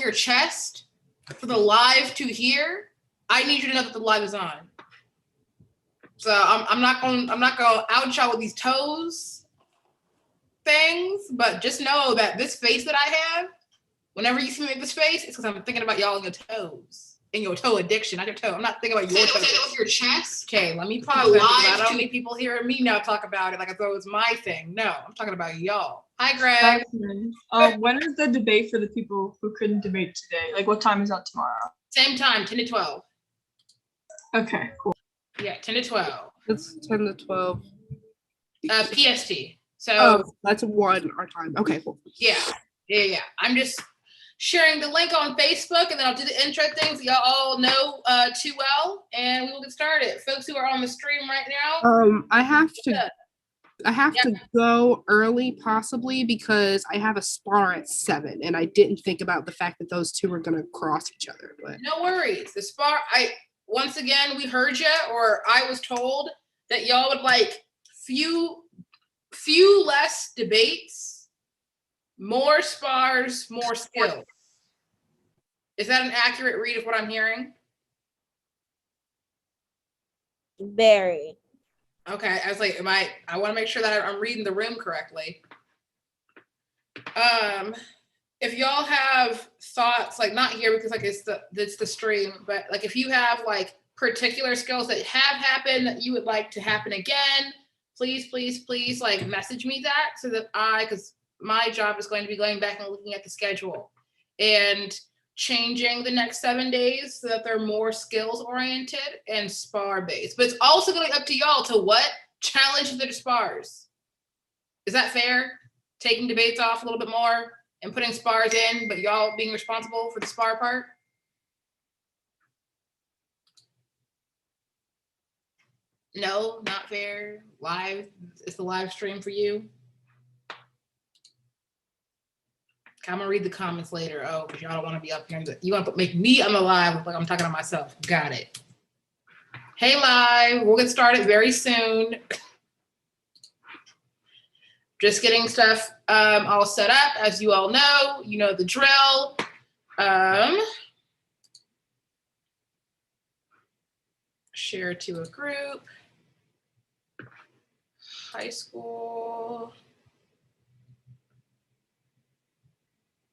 your chest for the live to hear, I need you to know that the live is on. So I'm not going to out y'all with these toes things, but just know that this face that I have, whenever you see me make this face, it's because I'm thinking about y'all and your toes. And your toe addiction, not your toe. I'm not thinking about your toes. Say that with your chest. Okay, let me pause that because I don't need people hearing me now talk about it like I thought it was my thing. No, I'm talking about y'all. Hi, Greg. When is the debate for the people who couldn't debate today? Like, what time is that tomorrow? Same time, 10 to 12. Okay, cool. Yeah, 10 to 12. It's 10 to 12. PST. So that's 1 our time. Okay, cool. Yeah. I'm just sharing the link on Facebook, and then I'll do the intro things y'all all know too well, and we will get started. Folks who are on the stream right now. I have to go early possibly because I have a spar at 7, and I didn't think about the fact that those two are going to cross each other. But no worries. The spar. Once again, we heard you, or I was told that y'all would like few less debates, more spars, more skills. Is that an accurate read of what I'm hearing? Very. Okay, I was like, I want to make sure that I'm reading the room correctly. If y'all have thoughts, like not here because like it's the stream, but like if you have like particular skills that have happened that you would like to happen again, please like message me that so that because my job is going to be going back and looking at the schedule and changing the next 7 days so that they're more skills oriented and spar based. But it's also going to be up to y'all to what challenge the spars. Is that fair? Taking debates off a little bit more and putting spars in, but y'all being responsible for the spar part? No, not fair. Live, it's the live stream for you. I'm gonna read the comments later. Oh, because y'all don't want to be up here. You want to make me on the live like I'm talking to myself. Got it. Hey, live. We'll get started very soon. Just getting stuff all set up. As you all know, you know the drill. Share to a group. High school.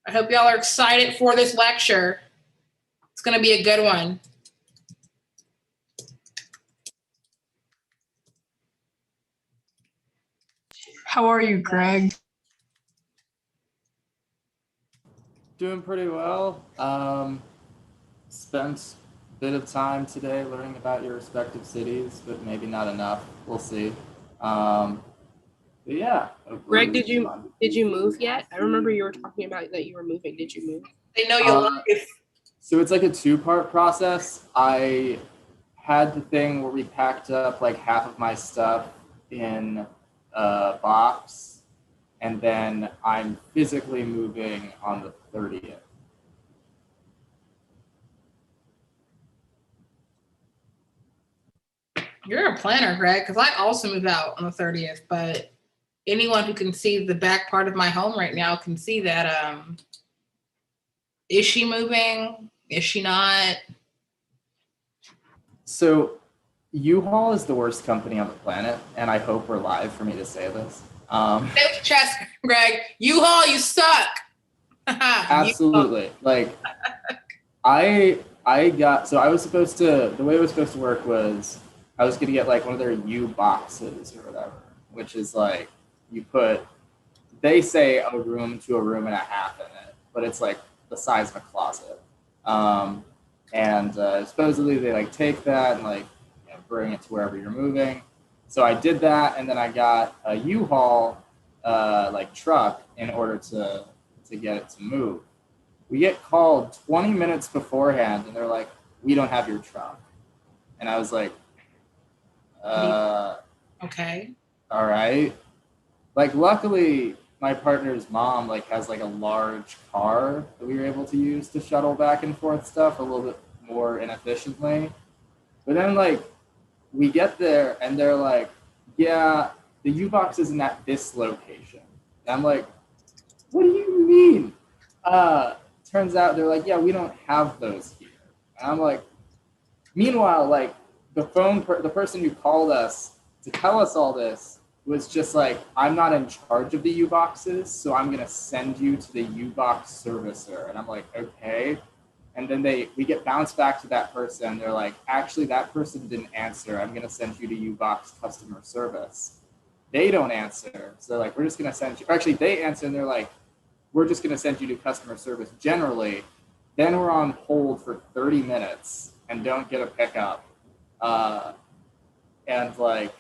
I hope y'all are excited for this lecture. It's going to be a good one. How are you, Greg? Doing pretty well. Spent a bit of time today learning about your respective cities, but maybe not enough. We'll see. But yeah. Greg, did you move yet? I remember you were talking about that you were moving. Did you move? They know your life. So it's like a 2-part process. I had the thing where we packed up like half of my stuff in a box, and then I'm physically moving on the 30th. You're a planner, Greg, because I also moved out on the 30th, but anyone who can see the back part of my home right now can see that. Is she moving? Is she not? So U-Haul is the worst company on the planet, and I hope we're live for me to say this. Chest, Greg. U-Haul, you suck. Absolutely. Like, I was supposed to, the way it was supposed to work was I was going to get like one of their U boxes or whatever, which is like they say a room to a room and a half in it, but it's like the size of a closet. And supposedly they like take that and like bring it to wherever you're moving. So I did that, and then I got a U-Haul like truck in order to get it to move. We get called 20 minutes beforehand, and they're like, "We don't have your truck." And I was like, okay. All right. Like, luckily, my partner's mom like has like a large car that we were able to use to shuttle back and forth stuff a little bit more inefficiently. But then like we get there and they're like, "Yeah, the U-Box isn't at this location." And I'm like, "What do you mean? turns out they're like, yeah, we don't have those here. And I'm like, meanwhile, like the person who called us to tell us all this was just like, I'm not in charge of the U-boxes, so I'm gonna send you to the U-box servicer. And I'm like, okay. And then we get bounced back to that person. They're like, actually, that person didn't answer. I'm gonna send you to U-box customer service. They don't answer. So they're like, we're just gonna send you, or actually they answer and they're like, we're just gonna send you to customer service generally. Then we're on hold for 30 minutes and don't get a pickup. And like,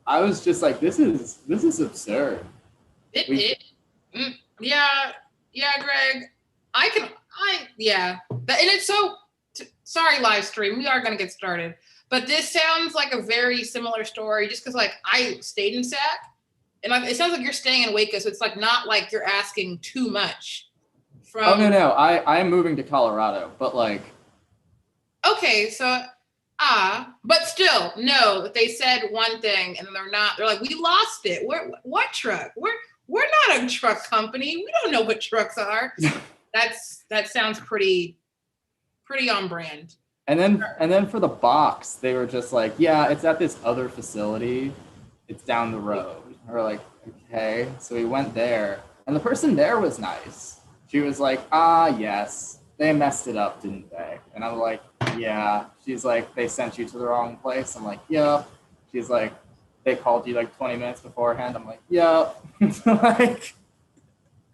I was just like, this is absurd. Yeah, Greg. And it's so, sorry, live stream. We are going to get started. But this sounds like a very similar story just because, like, I stayed in SAC. And it sounds like you're staying in Waco. So it's, like, not like you're asking too much. Oh, no. I'm moving to Colorado. But, like. Okay, so, but still, no. They said one thing and they're not. They're like, we lost it. What truck? We're not a truck company. We don't know what trucks are. That sounds pretty on brand. And then for the box, they were just like, yeah, it's at this other facility. It's down the road. And we're like, okay. So we went there, and the person there was nice. She was like, yes, they messed it up, didn't they? And I'm like, yeah. She's like, they sent you to the wrong place. I'm like, yep. She's like, they called you like 20 minutes beforehand. I'm like, yep. Like,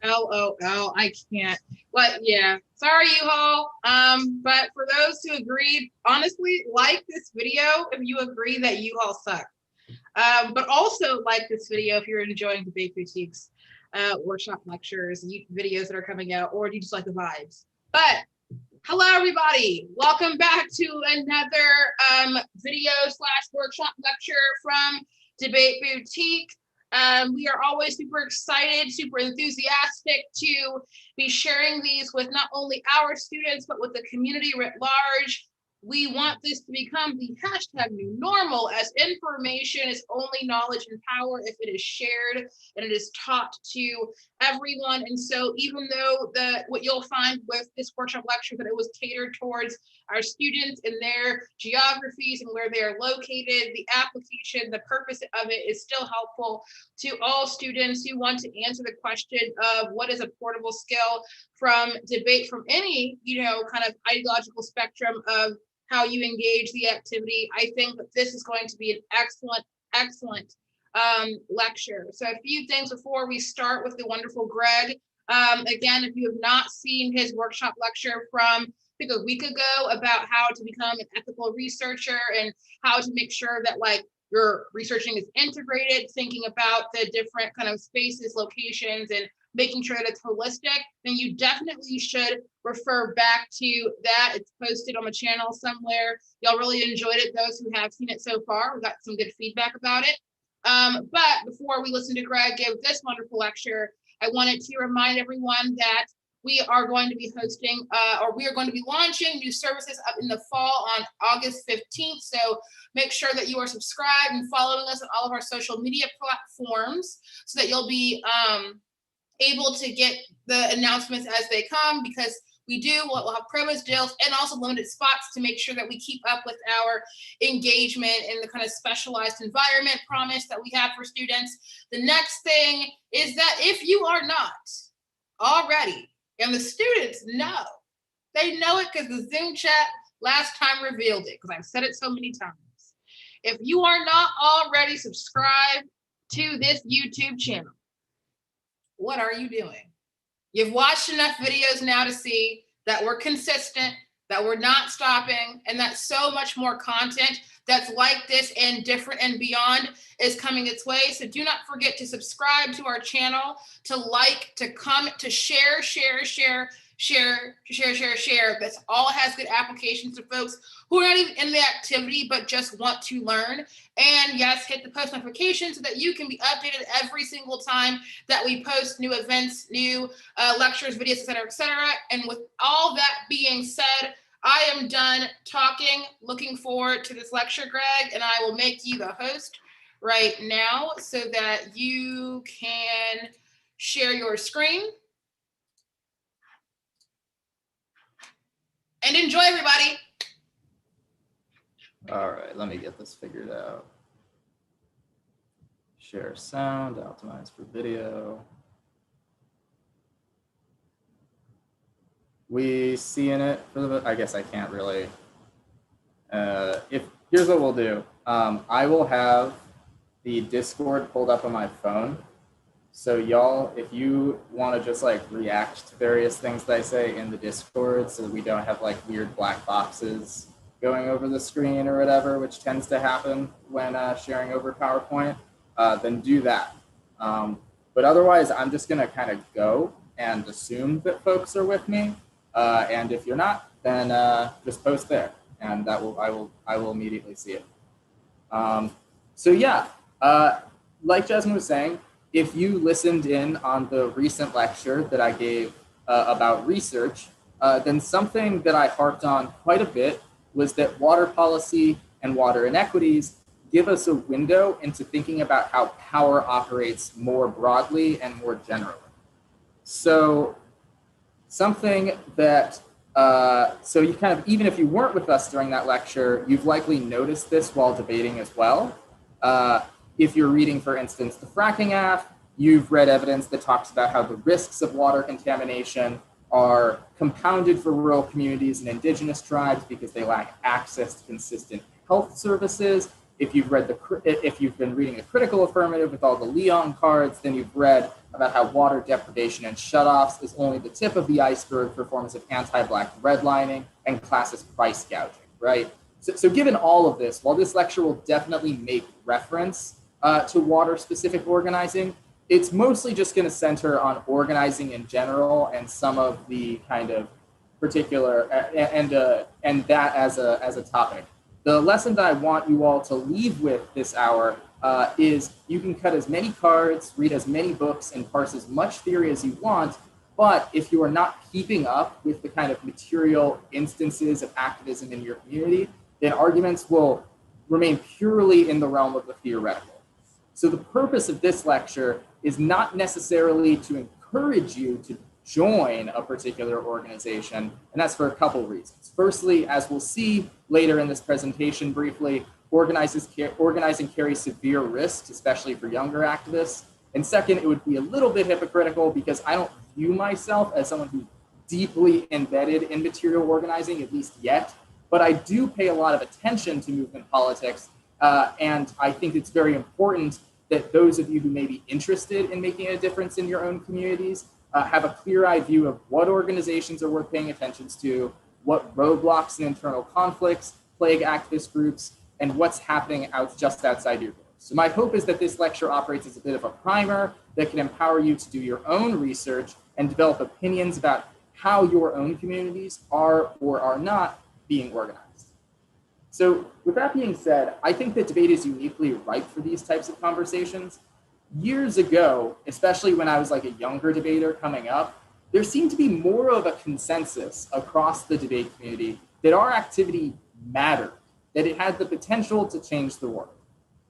LOL, I can't. But yeah, sorry, U-Haul. But for those who agreed, honestly, like this video if you agree that U-Haul sucks. But also like this video if you're enjoying debate boutiques, workshop lectures, videos that are coming out, or do you just like the vibes? But hello, everybody. Welcome back to another video/workshop lecture from Debate Boutique. We are always super excited, super enthusiastic to be sharing these with not only our students, but with the community writ large. We want this to become the #new normal, as information is only knowledge and power if it is shared and it is taught to everyone. And so even though what you'll find with this workshop lecture, that it was catered towards our students and their geographies and where they are located, the application, the purpose of it is still helpful to all students who want to answer the question of what is a portable skill from debate, from any, kind of ideological spectrum of how you engage the activity. I think that this is going to be an excellent lecture. So a few things before we start with the wonderful Greg. Again, if you have not seen his workshop lecture from, I think, a week ago about how to become an ethical researcher and how to make sure that your researching is integrated, thinking about the different kind of spaces, locations, and making sure that it's holistic, then you definitely should refer back to that. It's posted on the channel somewhere. Y'all really enjoyed it. Those who have seen it so far, we got some good feedback about it. But before we listen to Greg give this wonderful lecture, I wanted to remind everyone that we are going to be hosting, we are going to be launching new services up in the fall on August 15th. So make sure that you are subscribed and following us on all of our social media platforms so that you'll be able to get the announcements as they come, because we'll have promos, deals, and also limited spots to make sure that we keep up with our engagement in the kind of specialized environment promise that we have for students. The next thing is that if you are not already, and the students know, they know it because the Zoom chat last time revealed it, because I've said it so many times. If you are not already subscribed to this YouTube channel, what are you doing? You've watched enough videos now to see that we're consistent, that we're not stopping, and that so much more content that's like this and different and beyond is coming its way. So do not forget to subscribe to our channel, to like, to comment, to share. That's all has good applications to folks who are not even in the activity, but just want to learn. And yes, hit the post notification so that you can be updated every single time that we post new events, new lectures, videos, et cetera. And with all that being said, I am done talking. Looking forward to this lecture, Greg, and I will make you the host right now so that you can share your screen. And enjoy, everybody. All right, let me get this figured out. Share sound, optimize for video. We seeing it for the, I guess I can't really. Here's what we'll do. I will have the Discord pulled up on my phone. So y'all, if you want to just like react to various things that I say in the Discord so that we don't have like weird black boxes going over the screen or whatever, which tends to happen when sharing over PowerPoint, then do that. But otherwise, I'm just going to kind of go and assume that folks are with me. And if you're not, then just post there, and I will immediately see it. So yeah, like Jasmine was saying, if you listened in on the recent lecture that I gave about research, then something that I harped on quite a bit was that water policy and water inequities give us a window into thinking about how power operates more broadly and more generally. So something that, so you kind of, even if you weren't with us during that lecture, you've likely noticed this while debating as well. If you're reading, for instance, the Fracking Act, you've read evidence that talks about how the risks of water contamination are compounded for rural communities and indigenous tribes because they lack access to consistent health services. If you've been reading the critical affirmative with all the Leon cards, then you've read about how water deprivation and shutoffs is only the tip of the iceberg for forms of anti-Black redlining and classist price gouging, right? So given all of this, while this lecture will definitely make reference to water-specific organizing, it's mostly just going to center on organizing in general and some of the kind of particular and that as a topic. The lesson that I want you all to leave with this hour is you can cut as many cards, read as many books, and parse as much theory as you want, but if you are not keeping up with the kind of material instances of activism in your community, then arguments will remain purely in the realm of the theoretical. So the purpose of this lecture is not necessarily to encourage you to join a particular organization, and that's for a couple reasons. Firstly, as we'll see later in this presentation briefly, organizing carries severe risks, especially for younger activists. And second, it would be a little bit hypocritical because I don't view myself as someone who's deeply embedded in material organizing, at least yet, but I do pay a lot of attention to movement politics, and I think it's very important that those of you who may be interested in making a difference in your own communities have a clear-eyed view of what organizations are worth paying attention to, what roadblocks and internal conflicts plague activist groups, and what's happening just outside your doors. So my hope is that this lecture operates as a bit of a primer that can empower you to do your own research and develop opinions about how your own communities are or are not being organized. So with that being said, I think that debate is uniquely ripe for these types of conversations. Years ago, especially when I was like a younger debater coming up, there seemed to be more of a consensus across the debate community that our activity mattered, that it had the potential to change the world.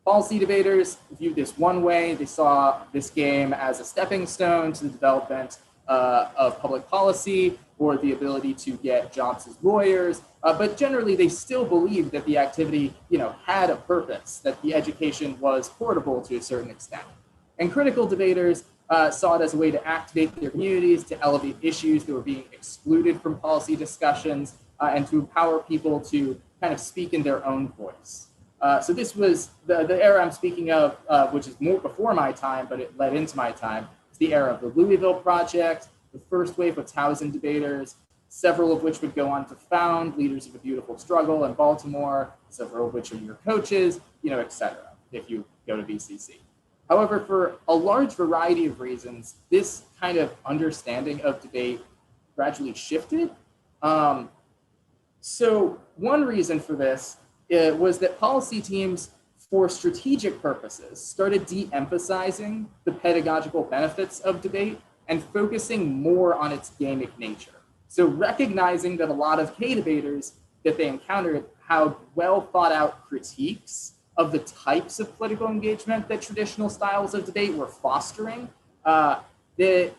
Policy debaters viewed this one way. They saw this game as a stepping stone to the development of public policy or the ability to get jobs as lawyers. But generally, they still believed that the activity, had a purpose, that the education was portable to a certain extent. And critical debaters saw it as a way to activate their communities, to elevate issues that were being excluded from policy discussions, and to empower people to kind of speak in their own voice. So this was the era I'm speaking of, which is more before my time, but it led into my time. It's the era of the Louisville Project, the first wave of Towson debaters, several of which would go on to found Leaders of a Beautiful Struggle in Baltimore, several of which are your coaches, et cetera, if you go to BCC. However, for a large variety of reasons, this kind of understanding of debate gradually shifted. So one reason for this was that policy teams, for strategic purposes, started de-emphasizing the pedagogical benefits of debate and focusing more on its gamic nature. So recognizing that a lot of K-debaters that they encountered had well thought out critiques of the types of political engagement that traditional styles of debate were fostering, that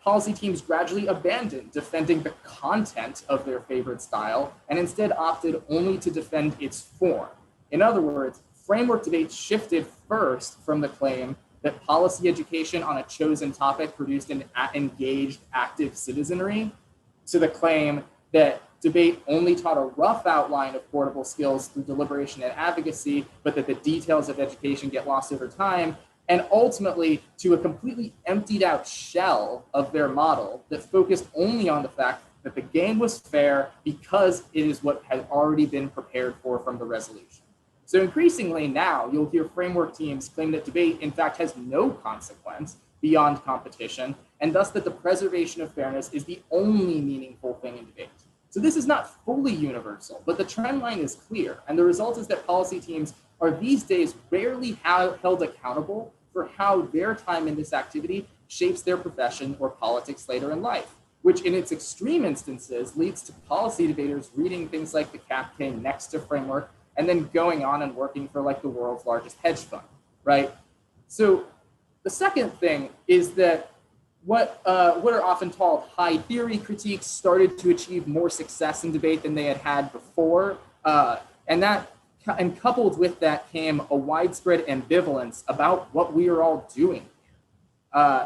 policy teams gradually abandoned defending the content of their favorite style and instead opted only to defend its form. In other words, framework debates shifted first from the claim that policy education on a chosen topic produced an engaged, active citizenry to the claim that debate only taught a rough outline of portable skills through deliberation and advocacy, but that the details of education get lost over time, and ultimately to a completely emptied out shell of their model that focused only on the fact that the game was fair because it is what had already been prepared for from the resolution. So increasingly now, you'll hear framework teams claim that debate, in fact, has no consequence beyond competition, and thus that the preservation of fairness is the only meaningful thing in debate. So this is not fully universal, but the trend line is clear, and the result is that policy teams are these days rarely held accountable for how their time in this activity shapes their profession or politics later in life, which in its extreme instances leads to policy debaters reading things like the CAPK next to framework and then going on and working for like the world's largest hedge fund, right? So the second thing is that what are often called high theory critiques started to achieve more success in debate than they had before. And coupled with that came a widespread ambivalence about what we are all doing.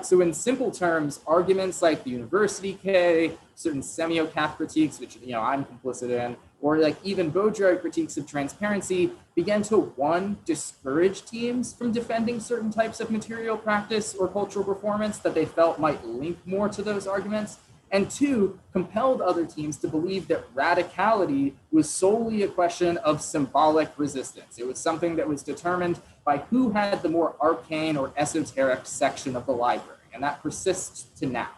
So in simple terms, arguments like the university K, certain semiocath critiques, which I'm complicit in, or like even Baudrillard critiques of transparency began to, one, discourage teams from defending certain types of material practice or cultural performance that they felt might link more to those arguments, and two, compelled other teams to believe that radicality was solely a question of symbolic resistance. It was something that was determined by who had the more arcane or esoteric section of the library, and that persists to now.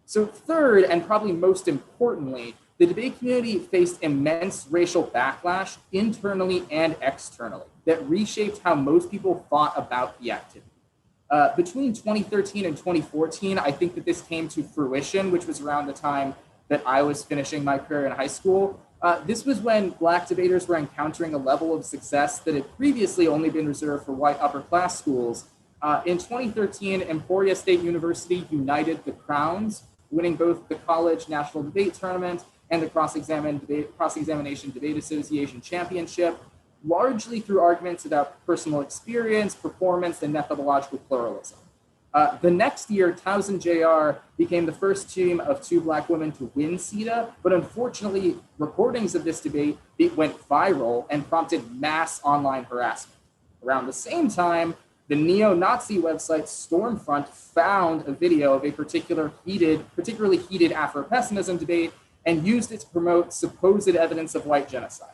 So third, and probably most importantly, the debate community faced immense racial backlash internally and externally that reshaped how most people thought about the activity. Between 2013 and 2014, I think that this came to fruition, which was around the time that I was finishing my career in high school. This was when Black debaters were encountering a level of success that had previously only been reserved for white upper class schools. In 2013, Emporia State University united the crowns, winning both the College National Debate Tournament and the Cross-Examination Debate Association Championship, largely through arguments about personal experience, performance, and methodological pluralism. The next year, Towson Jr. became the first team of two Black women to win CETA, but unfortunately, recordings of this debate went viral and prompted mass online harassment. Around the same time, the neo-Nazi website Stormfront found a video of a particularly heated Afro-pessimism debate and used it to promote supposed evidence of white genocide.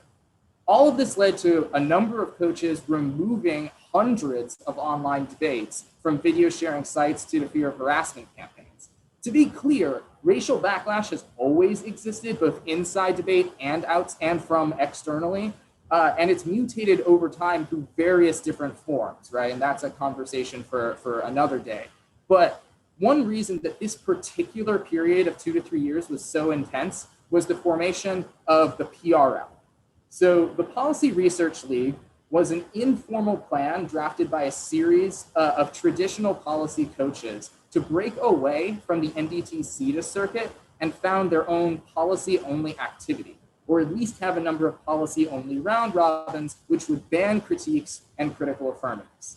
All of this led to a number of coaches removing hundreds of online debates from video sharing sites due to fear of harassment campaigns. To be clear, racial backlash has always existed both inside debate and out and from externally, and it's mutated over time through various different forms, right? And that's a conversation for another day. But one reason that this particular period of 2 to 3 years was so intense was the formation of the PRL. So the Policy Research League was an informal plan drafted by a series of traditional policy coaches to break away from the NDT CETA circuit and found their own policy-only activity, or at least have a number of policy-only round robins which would ban critiques and critical affirmatives.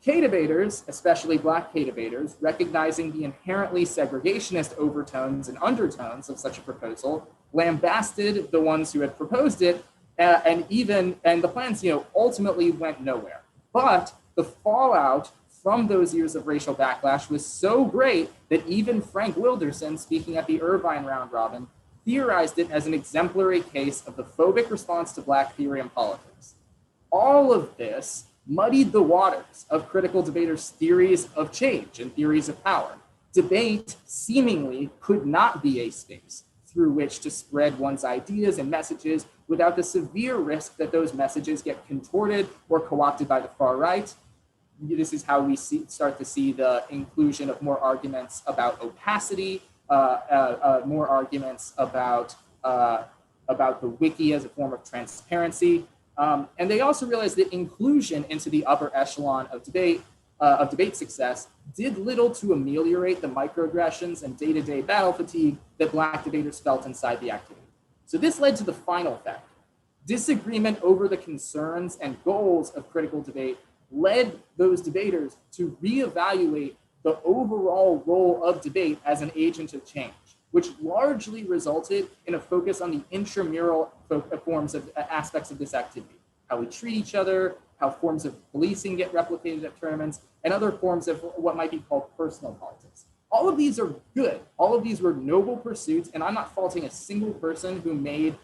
K-debaters, especially Black K-debaters, recognizing the inherently segregationist overtones and undertones of such a proposal, lambasted the ones who had proposed it, and the plans, ultimately went nowhere. But the fallout from those years of racial backlash was so great that even Frank Wilderson, speaking at the Irvine round robin, theorized it as an exemplary case of the phobic response to Black theory and politics. All of this muddied the waters of critical debaters' theories of change and theories of power. Debate seemingly could not be a space through which to spread one's ideas and messages without the severe risk that those messages get contorted or co-opted by the far right. This is how we start to see the inclusion of more arguments about opacity, more arguments about the wiki as a form of transparency. And they also realized that inclusion into the upper echelon of debate of debate success did little to ameliorate the microaggressions and day-to-day battle fatigue that Black debaters felt inside the activity. So this led to the final factor. Disagreement over the concerns and goals of critical debate led those debaters to reevaluate the overall role of debate as an agent of change, which largely resulted in a focus on the intramural forms of aspects of this activity, how we treat each other, how forms of policing get replicated at tournaments, and other forms of what might be called personal politics. All of these are good. All of these were noble pursuits, and I'm not faulting a single person who may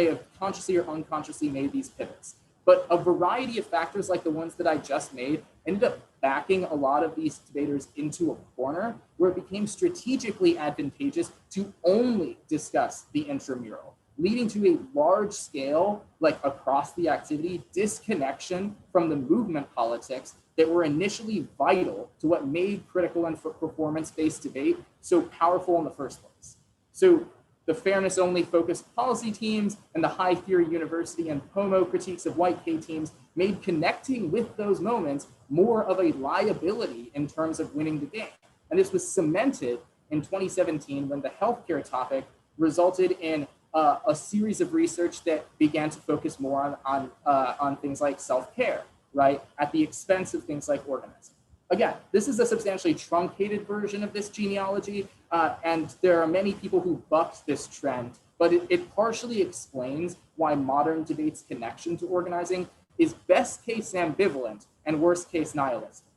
have consciously or unconsciously made these pivots. But a variety of factors like the ones that I just made ended up backing a lot of these debaters into a corner where it became strategically advantageous to only discuss the intramural, leading to a large scale, like across the activity, disconnection from the movement politics that were initially vital to what made critical and performance-based debate so powerful in the first place. So the fairness-only focused policy teams and the high theory university and POMO critiques of white K teams made connecting with those moments more of a liability in terms of winning the game. And this was cemented in 2017 when the healthcare topic resulted in a series of research that began to focus more on things like self-care, right, at the expense of things like organizing. Again, this is a substantially truncated version of this genealogy, and there are many people who bucked this trend, but it partially explains why modern debate's connection to organizing is best case ambivalent and worst case nihilistic.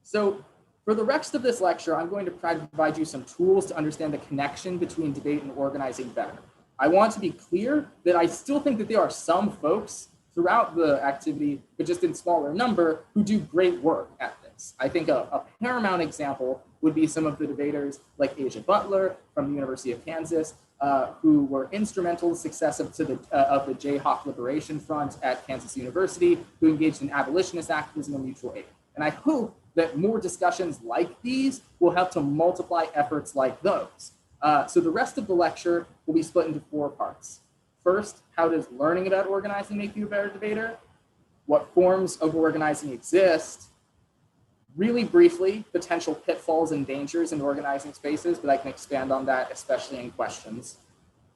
So for the rest of this lecture, I'm going to try to provide you some tools to understand the connection between debate and organizing better. I want to be clear that I still think that there are some folks throughout the activity, but just in smaller number, who do great work at this. I think a paramount example would be some of the debaters like Asia Butler from the University of Kansas, who were instrumental in the success of the Jayhawk Liberation Front at Kansas University, who engaged in abolitionist activism and mutual aid. And I hope that more discussions like these will help to multiply efforts like those. So the rest of the lecture will be split into 4 parts. First, how does learning about organizing make you a better debater? What forms of organizing exist? Really briefly, potential pitfalls and dangers in organizing spaces, but I can expand on that, especially in questions.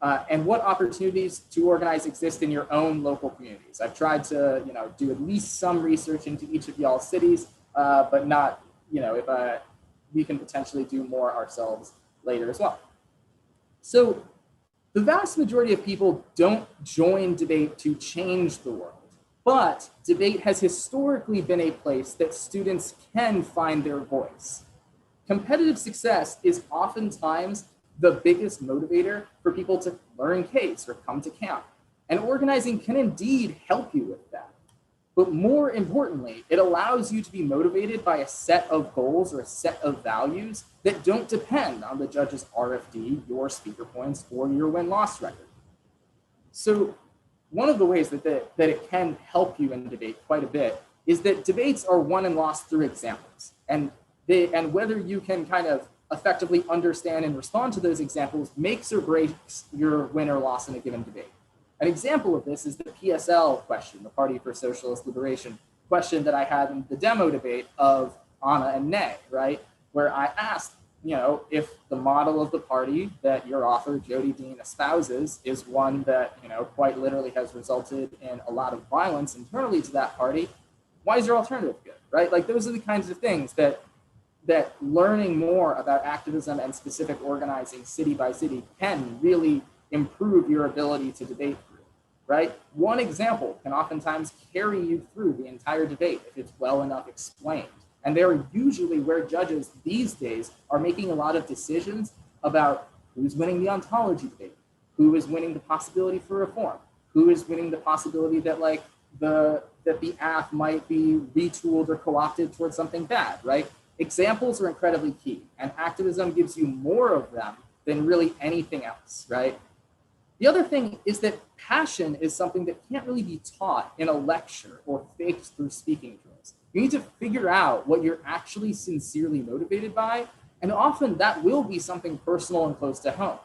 And what opportunities to organize exist in your own local communities. I've tried to, do at least some research into each of y'all's cities, but not, if we can potentially do more ourselves later as well. So the vast majority of people don't join debate to change the world, but debate has historically been a place that students can find their voice. Competitive success is oftentimes the biggest motivator for people to learn case or come to camp, and organizing can indeed help you with that. But more importantly, it allows you to be motivated by a set of goals or a set of values that don't depend on the judge's RFD, your speaker points, or your win-loss record. So one of the ways that it can help you in debate quite a bit is that debates are won and lost through examples. And whether you can kind of effectively understand and respond to those examples makes or breaks your win or loss in a given debate. An example of this is the PSL question, the Party for Socialist Liberation question that I had in the demo debate of Anna and Nay, right? Where I asked, if the model of the party that your author, Jody Dean, espouses is one that, quite literally has resulted in a lot of violence internally to that party, why is your alternative good, right? Like those are the kinds of things that learning more about activism and specific organizing city by city can really improve your ability to debate through, right? One example can oftentimes carry you through the entire debate if it's well enough explained. And they're usually where judges these days are making a lot of decisions about who's winning the ontology debate, who is winning the possibility for reform, who is winning the possibility that the AF might be retooled or co-opted towards something bad, right? Examples are incredibly key, and activism gives you more of them than really anything else, right? The other thing is that passion is something that can't really be taught in a lecture or faked through speaking drills. You need to figure out what you're actually sincerely motivated by, and often that will be something personal and close to home.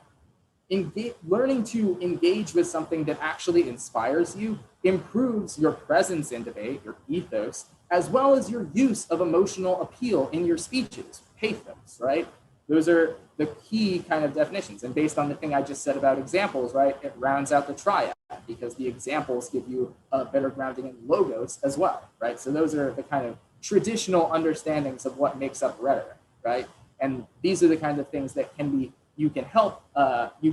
Learning to engage with something that actually inspires you improves your presence in debate, your ethos, as well as your use of emotional appeal in your speeches, pathos, right? Those are the key kind of definitions. And based on the thing I just said about examples, right, it rounds out the triad because the examples give you a better grounding in logos as well, right? So those are the kind of traditional understandings of what makes up rhetoric, right? And these are the kinds of things that you can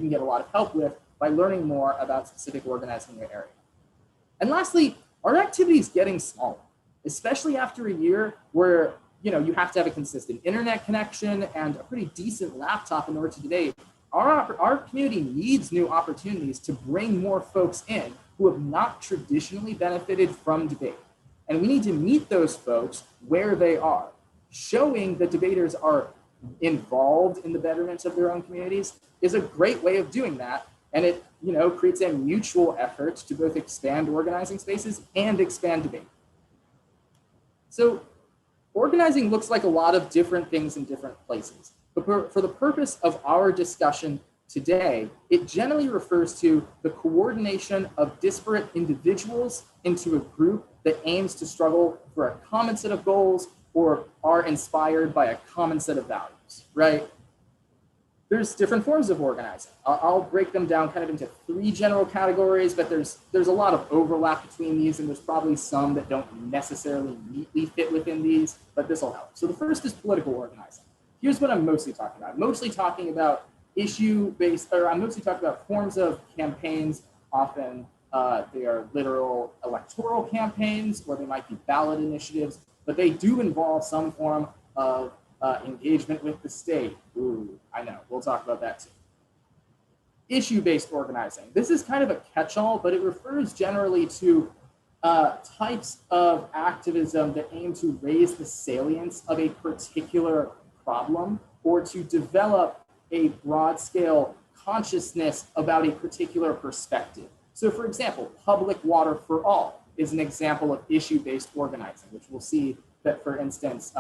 get a lot of help with by learning more about specific organizing in your area. And lastly, our activity is getting smaller, especially after a year where you have to have a consistent internet connection and a pretty decent laptop in order to debate. Our community needs new opportunities to bring more folks in who have not traditionally benefited from debate. And we need to meet those folks where they are. Showing that debaters are involved in the betterment of their own communities is a great way of doing that. And it creates a mutual effort to both expand organizing spaces and expand debate. So organizing looks like a lot of different things in different places. But for the purpose of our discussion today, it generally refers to the coordination of disparate individuals into a group that aims to struggle for a common set of goals or are inspired by a common set of values, right? There's different forms of organizing. I'll break them down kind of into 3 general categories, but there's a lot of overlap between these, and there's probably some that don't necessarily neatly fit within these, but this will help. So the first is political organizing. Here's what I'm mostly talking about. I'm mostly talking about I'm mostly talking about forms of campaigns. Often they are literal electoral campaigns, or they might be ballot initiatives, but they do involve some form of engagement with the state. Ooh, I know, we'll talk about that too. Issue-based organizing. This is kind of a catch-all, but it refers generally to types of activism that aim to raise the salience of a particular problem or to develop a broad-scale consciousness about a particular perspective. So for example, public water for all is an example of issue-based organizing, which we'll see that, for instance,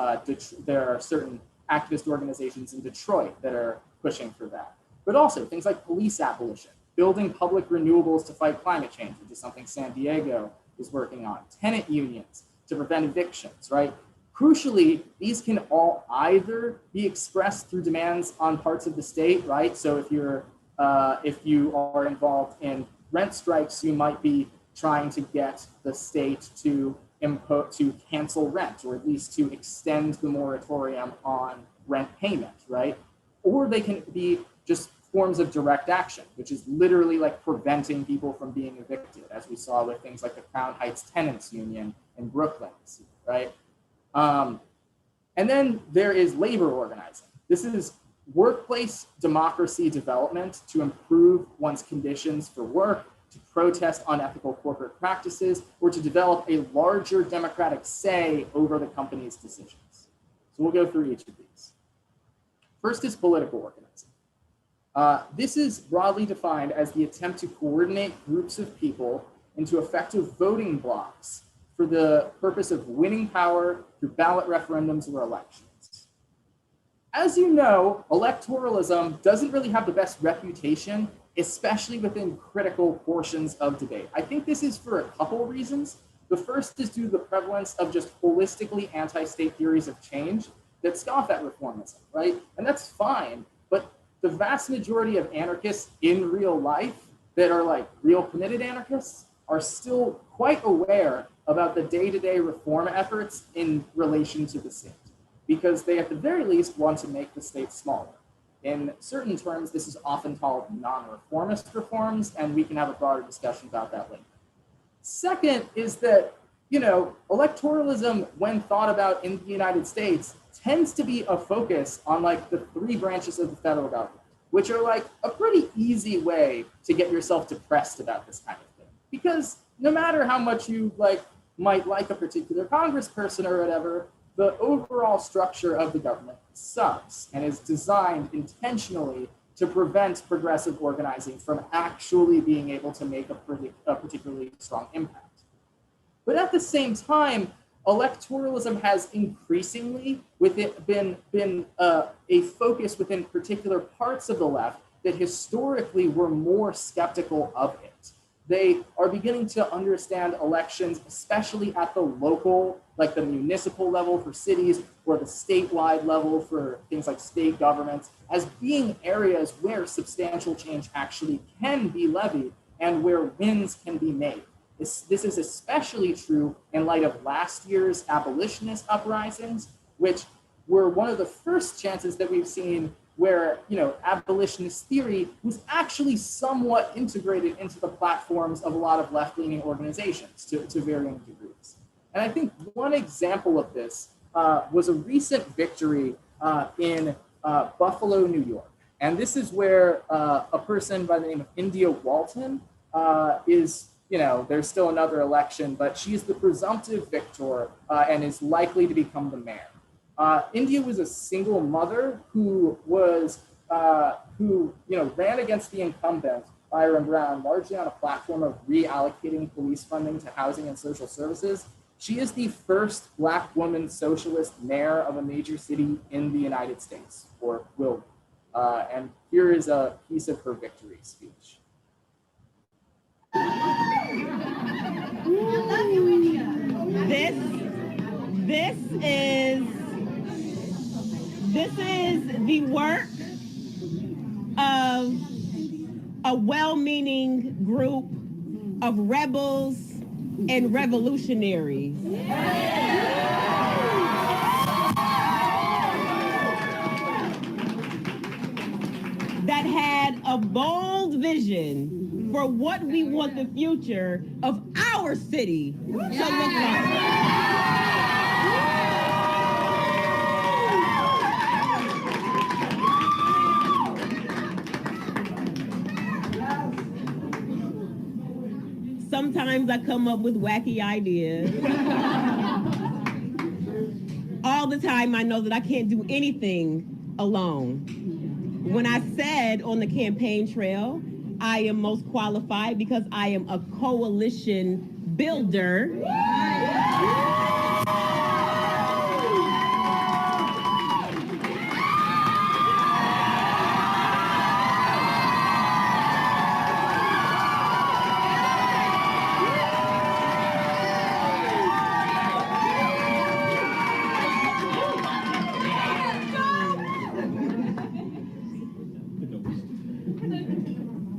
there are certain activist organizations in Detroit that are pushing for that. But also things like police abolition, building public renewables to fight climate change, which is something San Diego is working on, tenant unions to prevent evictions, right? Crucially, these can all either be expressed through demands on parts of the state, right? So if you are involved in rent strikes, you might be trying to get the state to cancel rent, or at least to extend the moratorium on rent payment, right? Or they can be just forms of direct action, which is literally like preventing people from being evicted, as we saw with things like the Crown Heights Tenants Union in Brooklyn, right? And then there is labor organizing. This is workplace democracy development to improve one's conditions for work, to protest unethical corporate practices, or to develop a larger democratic say over the company's decisions. So we'll go through each of these. First is political organizing. This is broadly defined as the attempt to coordinate groups of people into effective voting blocks for the purpose of winning power through ballot referendums or elections. As you know, electoralism doesn't really have the best reputation, especially within critical portions of debate. I think this is for a couple reasons. The first is due to the prevalence of just holistically anti-state theories of change that scoff at reformism, right? And that's fine, but the vast majority of anarchists in real life that are like real committed anarchists are still quite aware about the day-to-day reform efforts in relation to the state, because they at the very least want to make the state smaller. In certain terms, this is often called non-reformist reforms, and we can have a broader discussion about that later. Second is that, electoralism, when thought about in the United States, tends to be a focus on like the 3 branches of the federal government, which are like a pretty easy way to get yourself depressed about this kind of thing. Because no matter how much you might like a particular congressperson or whatever, the overall structure of the government sucks and is designed intentionally to prevent progressive organizing from actually being able to make a particularly strong impact. But at the same time, electoralism has increasingly been a focus within particular parts of the left that historically were more skeptical of it. they are beginning to understand elections, especially at the local, like the municipal level for cities, or the statewide level for things like state governments, as being areas where substantial change actually can be levied and where wins can be made. This is especially true in light of last year's abolitionist uprisings, which were one of the first chances that we've seen where, you know, abolitionist theory was actually somewhat integrated into the platforms of a lot of left-leaning organizations to varying degrees. And I think one example of this was a recent victory in Buffalo, New York. And this is where a person by the name of India Walton is, you know, there's still another election, but she's the presumptive victor and is likely to become the mayor. India was a single mother who was, who, you know, ran against the incumbent, Byron Brown, largely on a platform of reallocating police funding to housing and social services. She is the first Black woman socialist mayor of a major city in the United States, or will be. And here is a piece of her victory speech. This is the work of a well-meaning group of rebels and revolutionaries. That had a bold vision for what we want the future of our city to look like. Sometimes I come up with wacky ideas. All the time I know that I can't do anything alone. When I said on the campaign trail, I am most qualified because I am a coalition builder.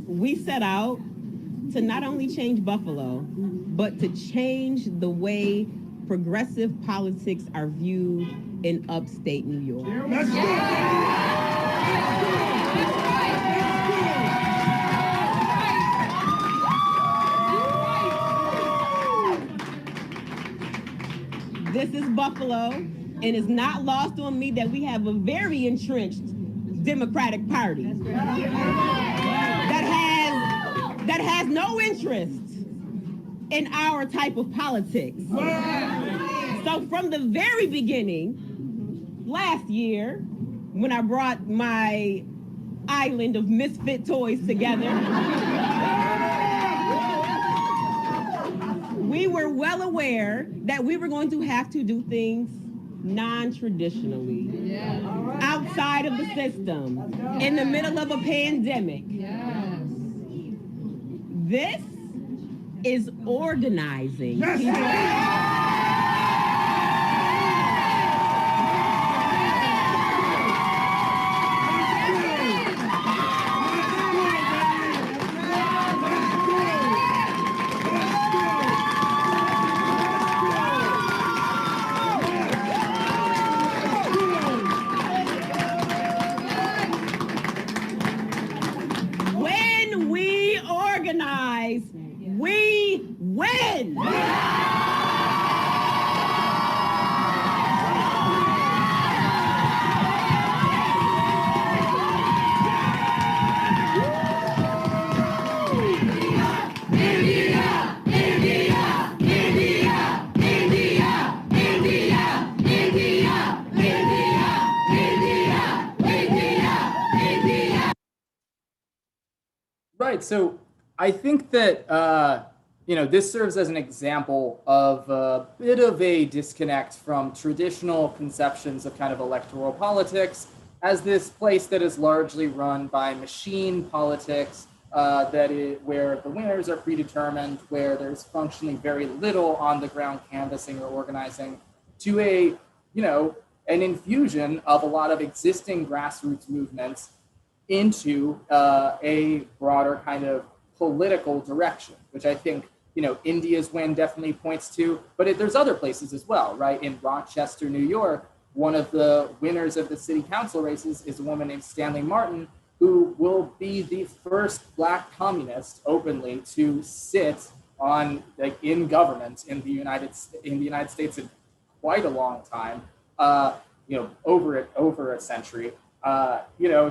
We set out to not only change Buffalo, but to change the way progressive politics are viewed in upstate New York. This is Buffalo, and it's not lost on me that we have a very entrenched Democratic Party that has no interest in our type of politics. So from the very beginning, last year, when I brought my island of misfit toys together, we were well aware that we were going to have to do things non-traditionally, outside of the system, in the middle of a pandemic. This is organizing. When we organize, we win. Right. So I think that, you know, this serves as an example of a bit of a disconnect from traditional conceptions of kind of electoral politics as this place that is largely run by machine politics, where the winners are predetermined, where there's functionally very little on the ground canvassing or organizing, to an infusion of a lot of existing grassroots movements into a broader kind of political direction, which I think, India's win definitely points to, but there's other places as well, right? In Rochester, New York, one of the winners of the city council races is a woman named Stanley Martin, who will be the first Black communist openly to sit in government in the United States in quite a long time, over a century.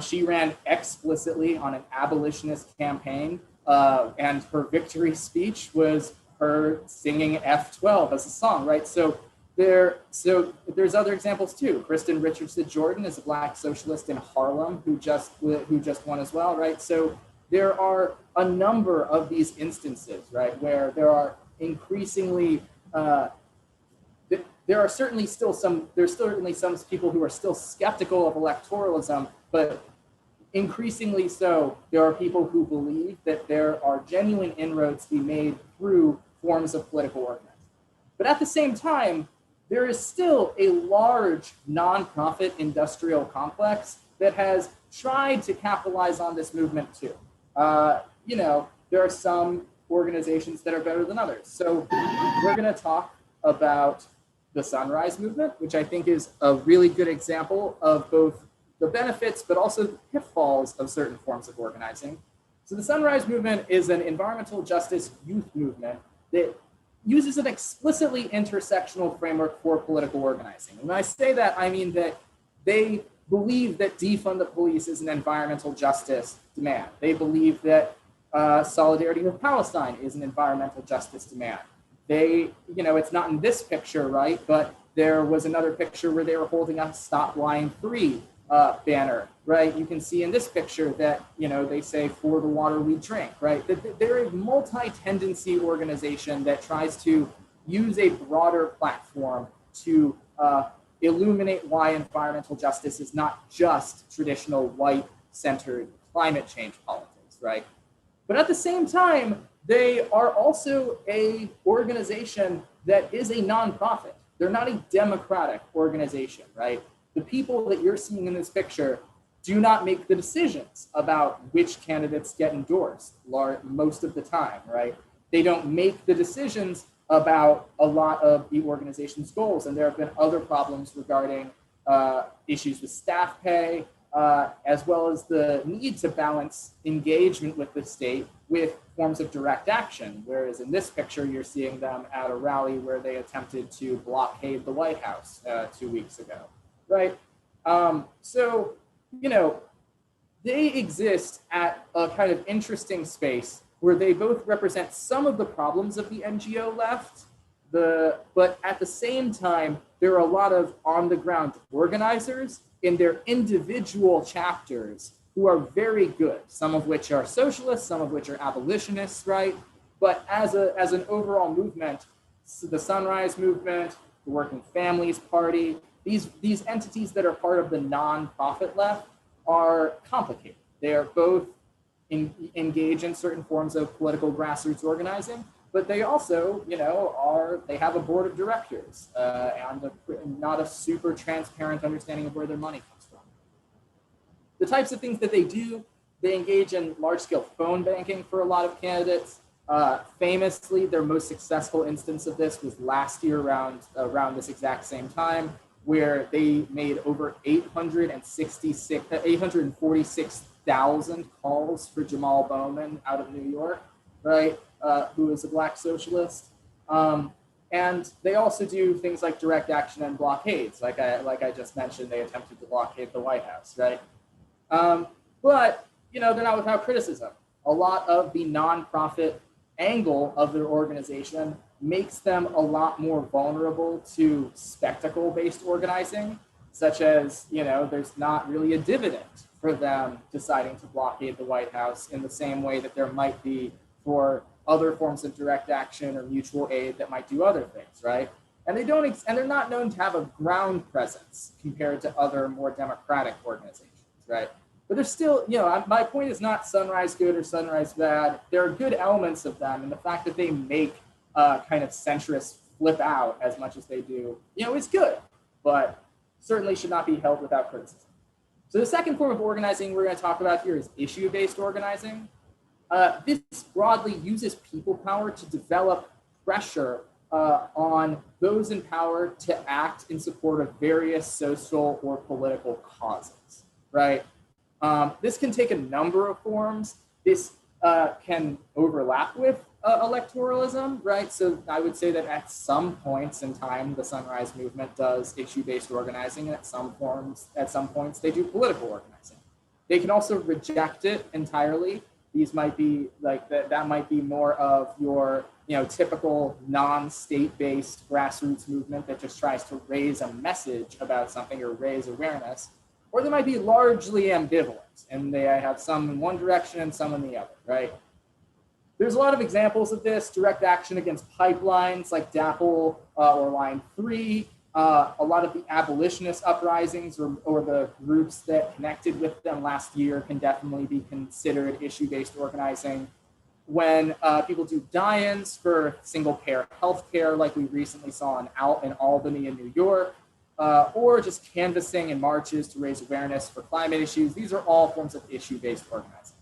She ran explicitly on an abolitionist campaign, and her victory speech was her singing F-12 as a song, right? So there's other examples too. Kristen Richardson Jordan is a Black socialist in Harlem who just won as well, right? So there are a number of these instances, right, where there are increasingly there's certainly some people who are still skeptical of electoralism, but increasingly so, there are people who believe that there are genuine inroads to be made through forms of political organizing. But at the same time, there is still a large nonprofit industrial complex that has tried to capitalize on this movement too. There are some organizations that are better than others. So we're going to talk about the Sunrise Movement, which I think is a really good example of both the benefits, but also the pitfalls of certain forms of organizing. So the Sunrise Movement is an environmental justice youth movement that uses an explicitly intersectional framework for political organizing. And when I say that, I mean that they believe that defund the police is an environmental justice demand. They believe that solidarity with Palestine is an environmental justice demand. It's not in this picture, right? But there was another picture where they were holding a Stop Line 3 banner, right? You can see in this picture that, they say, for the water we drink, right? They're a multi-tendency organization that tries to use a broader platform to illuminate why environmental justice is not just traditional white-centered climate change politics, right? But at the same time, they are also a organization that is a nonprofit. They're not a democratic organization, right? The people that you're seeing in this picture do not make the decisions about which candidates get endorsed most of the time, right? They don't make the decisions about a lot of the organization's goals. And there have been other problems regarding issues with staff pay, as well as the need to balance engagement with the state with forms of direct action. Whereas in this picture, you're seeing them at a rally where they attempted to blockade the White House 2 weeks ago, right? They exist at a kind of interesting space where they both represent some of the problems of the NGO left, but at the same time, there are a lot of on-the-ground organizers in their individual chapters who are very good, some of which are socialists, some of which are abolitionists, right? But as an overall movement, the Sunrise Movement, the Working Families Party, these entities that are part of the nonprofit left are complicated. They are both engage in certain forms of political grassroots organizing, but they also, they have a board of directors and not a super transparent understanding of where their money comes from. The types of things that they do, they engage in large-scale phone banking for a lot of candidates. Famously, their most successful instance of this was last year around this exact same time, where they made over 846,000 calls for Jamal Bowman out of New York, right? Who is a Black socialist. And they also do things like direct action and blockades. Like I just mentioned, they attempted to blockade the White House, right? But, they're not without criticism. A lot of the nonprofit angle of their organization makes them a lot more vulnerable to spectacle-based organizing, such as, there's not really a dividend for them deciding to blockade the White House in the same way that there might be for other forms of direct action or mutual aid that might do other things, right? And they're not known to have a ground presence compared to other more democratic organizations, right? But there's still, my point is not sunrise good or sunrise bad. There are good elements of them, and the fact that they make kind of centrists flip out as much as they do, is good, but certainly should not be held without criticism. So the second form of organizing we're going to talk about here is issue-based organizing. This broadly uses people power to develop pressure on those in power to act in support of various social or political causes, right? This can take a number of forms. This can overlap with electoralism, right? So I would say that at some points in time, the Sunrise Movement does issue-based organizing, and at some points they do political organizing. They can also reject it entirely. These might be like that might be more of your typical non-state-based grassroots movement that just tries to raise a message about something or raise awareness. Or they might be largely ambivalent, and they have some in one direction and some in the other, right? There's a lot of examples of this: direct action against pipelines like DAPL or Line 3, a lot of the abolitionist uprisings or the groups that connected with them last year can definitely be considered issue-based organizing. When people do die-ins for single-payer healthcare, like we recently saw in Albany and New York, or just canvassing and marches to raise awareness for climate issues, these are all forms of issue-based organizing.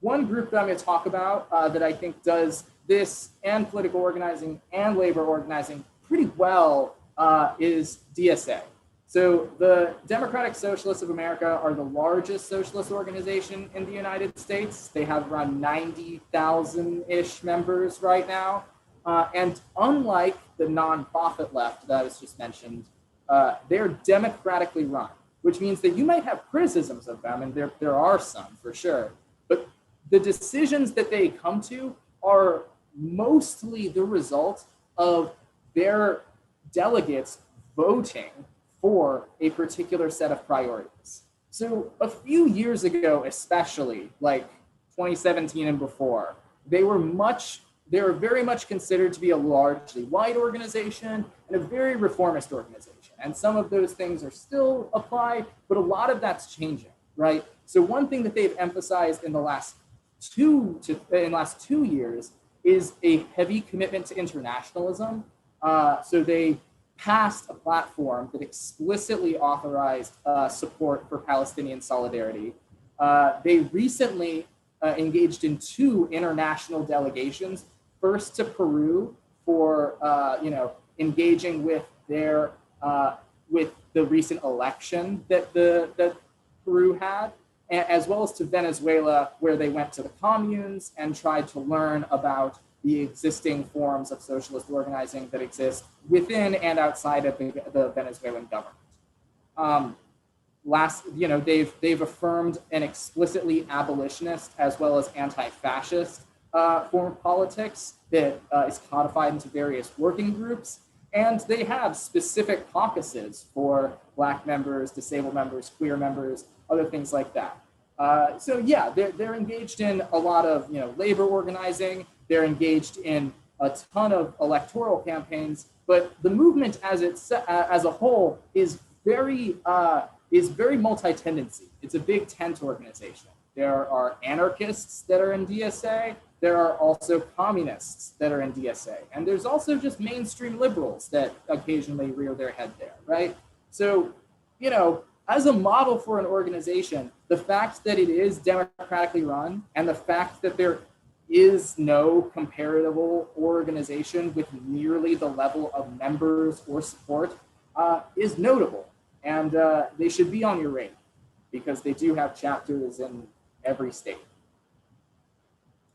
One group that I'm going to talk about that I think does this and political organizing and labor organizing pretty well is DSA. So the Democratic Socialists of America are the largest socialist organization in the United States. They have around 90,000-ish members right now. And unlike the nonprofit left that was just mentioned, they're democratically run, which means that you might have criticisms of them, and there are some for sure, but the decisions that they come to are mostly the result of their delegates voting for a particular set of priorities. So a few years ago, especially like 2017 and before, they were very much considered to be a largely white organization and a very reformist organization. And some of those things are still apply, but a lot of that's changing, right? So one thing that they've emphasized in the last 2 years is a heavy commitment to internationalism. So they passed a platform that explicitly authorized support for Palestinian solidarity. They recently engaged in 2 international delegations, first to Peru for engaging with their with the recent election that Peru had, as well as to Venezuela, where they went to the communes and tried to learn about the existing forms of socialist organizing that exist within and outside of the Venezuelan government. They've affirmed an explicitly abolitionist as well as anti-fascist form of politics that is codified into various working groups, and they have specific caucuses for Black members, disabled members, queer members, other things like that. They're engaged in a lot of labor organizing. They're engaged in a ton of electoral campaigns, but the movement as a whole is very multi-tendency. It's a big tent organization. There are anarchists that are in DSA. There are also communists that are in DSA. And there's also just mainstream liberals that occasionally rear their head there, right? So, as a model for an organization, the fact that it is democratically run and the fact that there is no comparable organization with nearly the level of members or support is notable. And they should be on your radar because they do have chapters in every state.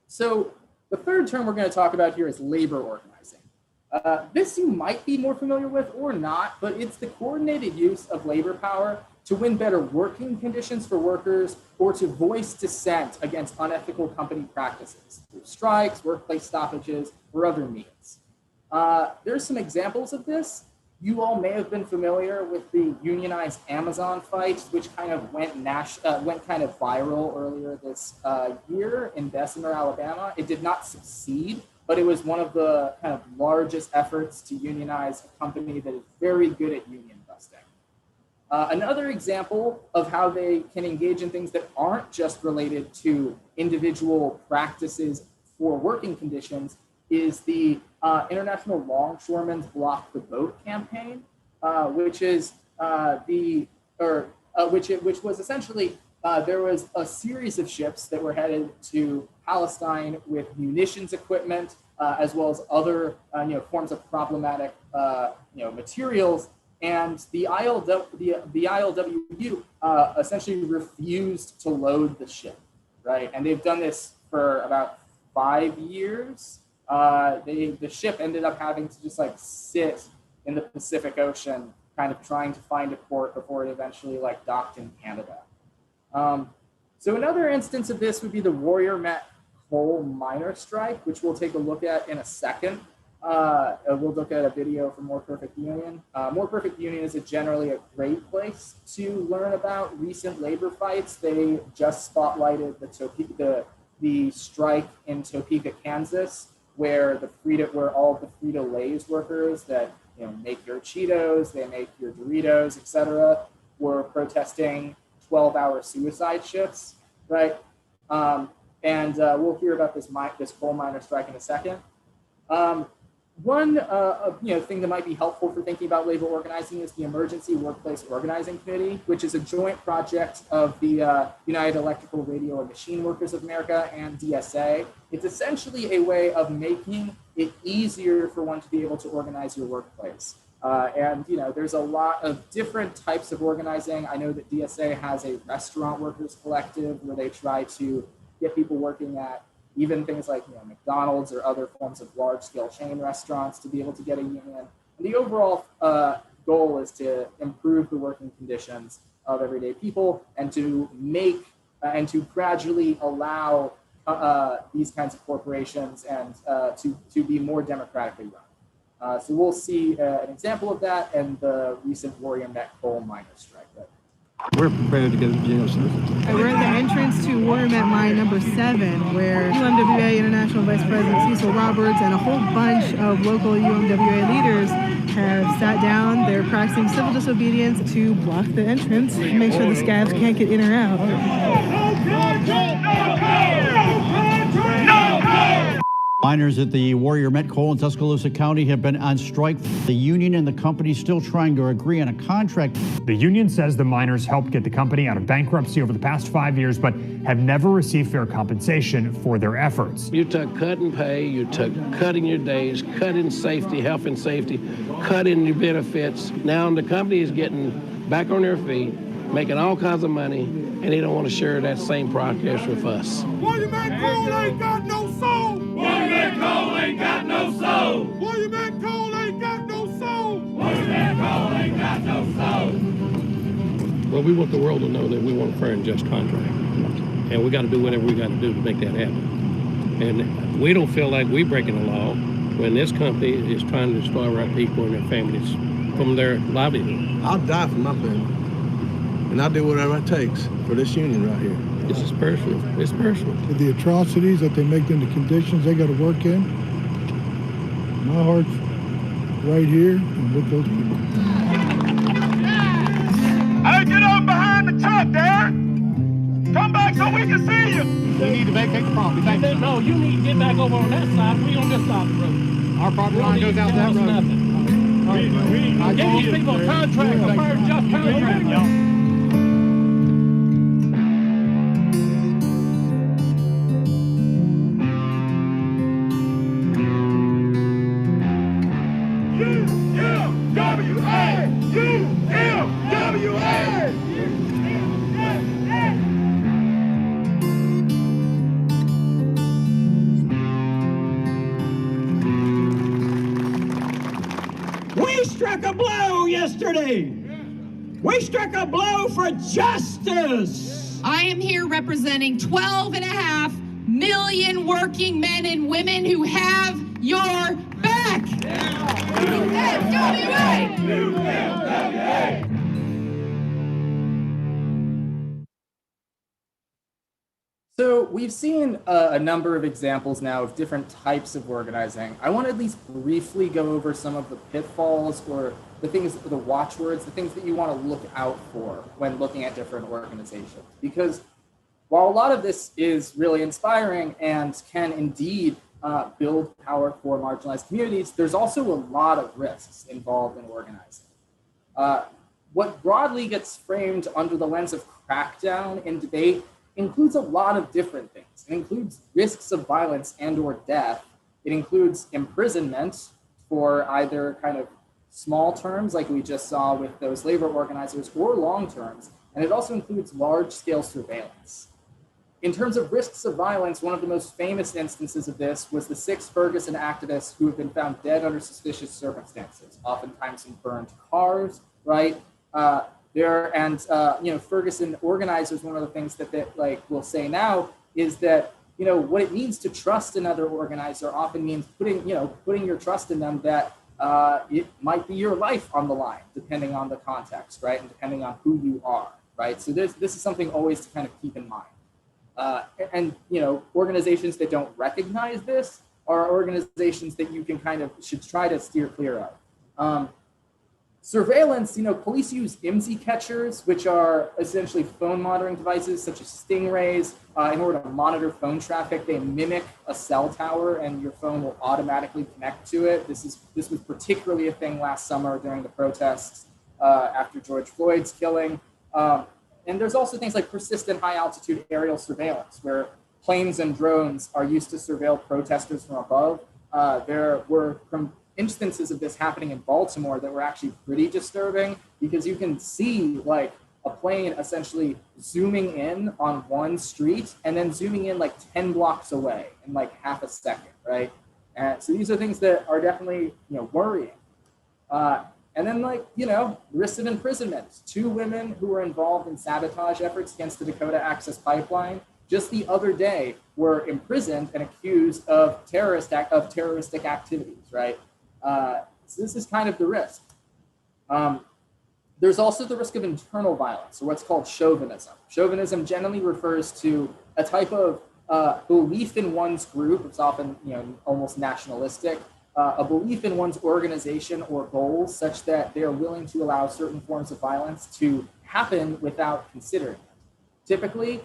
So the third term we're going to talk about here is labor organizing. This you might be more familiar with or not, but it's the coordinated use of labor power to win better working conditions for workers or to voice dissent against unethical company practices through strikes, workplace stoppages, or other means. There's some examples of this. You all may have been familiar with the unionized Amazon fight, which kind of went kind of viral earlier this year in Bessemer, Alabama. It did not succeed, but it was one of the kind of largest efforts to unionize a company that is very good at union busting. Another example of how they can engage in things that aren't just related to individual practices for working conditions is the International Longshoremen's Block the Boat campaign, which is which was essentially there was a series of ships that were headed to Palestine with munitions equipment, as well as other forms of problematic materials. And the ILWU essentially refused to load the ship, right? And they've done this for about 5 years. The ship ended up having to just like sit in the Pacific Ocean, kind of trying to find a port before it eventually like docked in Canada. So another instance of this would be the Warrior Met coal miner strike, which we'll take a look at in a second. We'll look at a video from More Perfect Union. More Perfect Union is generally a great place to learn about recent labor fights. They just spotlighted the strike in Topeka, Kansas, where all of the Frito-Lay's workers that make your Cheetos, they make your Doritos, etc., were protesting 12-hour suicide shifts, right? And we'll hear about this coal miner strike in a second. One thing that might be helpful for thinking about labor organizing is the Emergency Workplace Organizing Committee, which is a joint project of the United Electrical, Radio, and Machine Workers of America and DSA. It's essentially a way of making it easier for one to be able to organize your workplace. And there's a lot of different types of organizing. I know that DSA has a restaurant workers collective where they try to get people working at even things like McDonald's or other forms of large-scale chain restaurants to be able to get a union. And the overall goal is to improve the working conditions of everyday people and to gradually allow these kinds of corporations and to be more democratically run. So we'll see an example of that in the recent Warrior Met coal miner strike. We're prepared to get into jail soon. We're at the entrance to Warrior Met Mine number 7, where UMWA International Vice President Cecil Roberts and a whole bunch of local UMWA leaders have sat down. They're practicing civil disobedience to block the entrance, make sure the scabs can't get in or out. Miners at the Warrior Met Coal in Tuscaloosa County have been on strike. The union and the company still trying to agree on a contract. The union says the miners helped get the company out of bankruptcy over the past 5 years, but have never received fair compensation for their efforts. You took cut in pay, you took cut in your days, cut in safety, health and safety, cut in your benefits. Now the company is getting back on their feet, making all kinds of money, and they don't want to share that same progress with us. Warrior Met Coal ain't got no soul! Warrior Met Coal ain't got no soul! Warrior Met Coal ain't got no soul! Warrior Met Coal ain't got no soul! Well, we want the world to know that we want a fair and just contract. And we got to do whatever we got to do to make that happen. And we don't feel like we're breaking the law when this company is trying to destroy our people and their families from their livelihood. I'll die for my family. And I'll do whatever it takes for this union right here. This is personal. It's personal. The atrocities that they make in the conditions they got to work in, my heart's right here and with those people. Hey, get up behind the truck, Darren! Come back so we can see you! You need to vacate the property. Thank you. No, you need to get back over on that side. We on this side of the road. Our property line goes out that road. Nothing. Give these people a contract, a fair and just contract. We struck a blow yesterday. We struck a blow for justice. I am here representing 12.5 million working men and women who have your back. UMWA! UMWA! So we've seen a number of examples now of different types of organizing. I want to at least briefly go over some of the pitfalls or the things, the watchwords, the things that you want to look out for when looking at different organizations. Because while a lot of this is really inspiring and can indeed build power for marginalized communities, there's also a lot of risks involved in organizing. What broadly gets framed under the lens of crackdown in debate includes a lot of different things. It includes risks of violence and or death. It includes imprisonment for either kind of small terms like we just saw with those labor organizers or long terms. And it also includes large scale surveillance. In terms of risks of violence, one of the most famous instances of this was the 6 Ferguson activists who have been found dead under suspicious circumstances, oftentimes in burned cars, right? Ferguson organizers, one of the things that they will say now is that, what it means to trust another organizer often means putting your trust in them that it might be your life on the line, depending on the context, right? And depending on who you are, right? So this is something always to kind of keep in mind. Organizations that don't recognize this are organizations that you can should try to steer clear of. Surveillance, police use IMSI catchers, which are essentially phone monitoring devices such as stingrays in order to monitor phone traffic. They mimic a cell tower and your phone will automatically connect to it. This was particularly a thing last summer during the protests after George Floyd's killing. And there's also things like persistent high altitude aerial surveillance, where planes and drones are used to surveil protesters from above. There were instances of this happening in Baltimore that were actually pretty disturbing because you can see a plane essentially zooming in on one street and then zooming in 10 blocks away in half a second, right? And so these are things that are definitely, worrying. And then risks of imprisonment. 2 women who were involved in sabotage efforts against the Dakota Access Pipeline just the other day were imprisoned and accused of terroristic activities, right? So this is kind of the risk. There's also the risk of internal violence, or what's called chauvinism. Chauvinism generally refers to a type of belief in one's group. It's often, almost nationalistic. A belief in one's organization or goals such that they are willing to allow certain forms of violence to happen without considering it. Typically,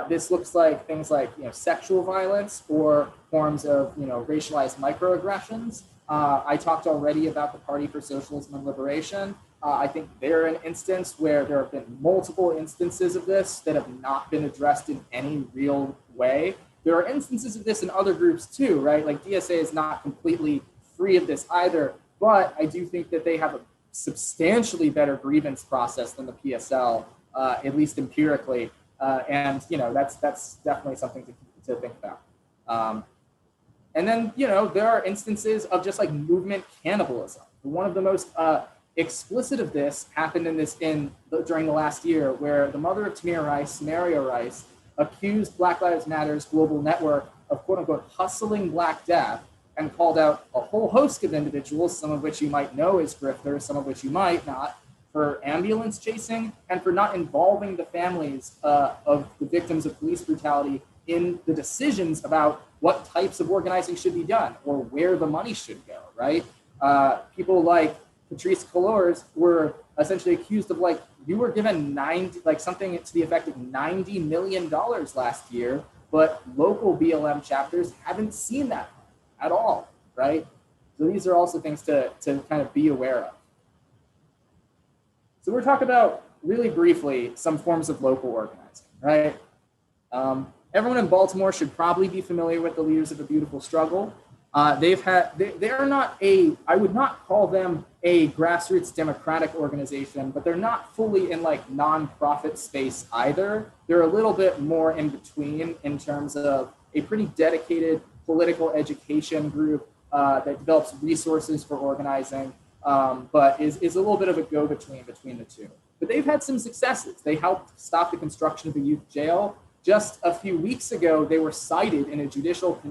this looks like things like sexual violence or forms of racialized microaggressions. I talked already about the Party for Socialism and Liberation. I think they're an instance where there have been multiple instances of this that have not been addressed in any real way. There are instances of this in other groups too, right? Like DSA is not completely free of this either, but I do think that they have a substantially better grievance process than the PSL, at least empirically. And that's definitely something to think about. And then, there are instances of just movement cannibalism. One of the most explicit of this happened during the last year, where the mother of Tamir Rice, Samaria Rice, accused Black Lives Matter's global network of quote unquote hustling Black death and called out a whole host of individuals, some of which you might know as grifters, some of which you might not, for ambulance chasing and for not involving the families of the victims of police brutality in the decisions about what types of organizing should be done or where the money should go, right? People like Patrice Colors were essentially accused of you were given something to the effect of $90 million last year, but local BLM chapters haven't seen that at all, right? So these are also things to kind of be aware of. So we're talking about really briefly some forms of local organizing, right? Everyone in Baltimore should probably be familiar with the Leaders of a Beautiful Struggle. They're not I would not call them a grassroots democratic organization, but they're not fully in nonprofit space either. They're a little bit more in between in terms of a pretty dedicated political education group that develops resources for organizing, but is a little bit of a go-between between the two. But they've had some successes. They helped stop the construction of a youth jail. Just a few weeks ago, they were cited in a judicial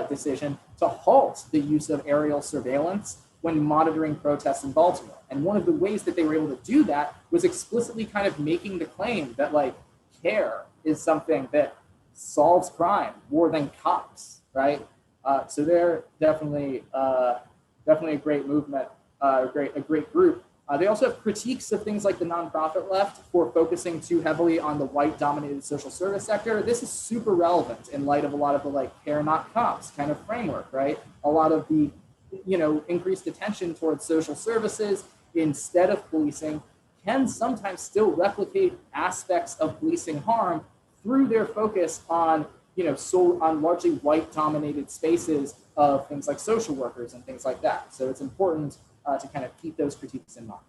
decision to halt the use of aerial surveillance when monitoring protests in Baltimore. And one of the ways that they were able to do that was explicitly kind of making the claim that care is something that solves crime more than cops, right? So they're definitely a great movement, a great group. They also have critiques of things like the nonprofit left for focusing too heavily on the white-dominated social service sector. This is super relevant in light of a lot of the like care not cops kind of framework, right? A lot of the, increased attention towards social services instead of policing can sometimes still replicate aspects of policing harm through their focus on, on largely white-dominated spaces of things like social workers and things like that. So it's important to kind of keep those critiques in mind.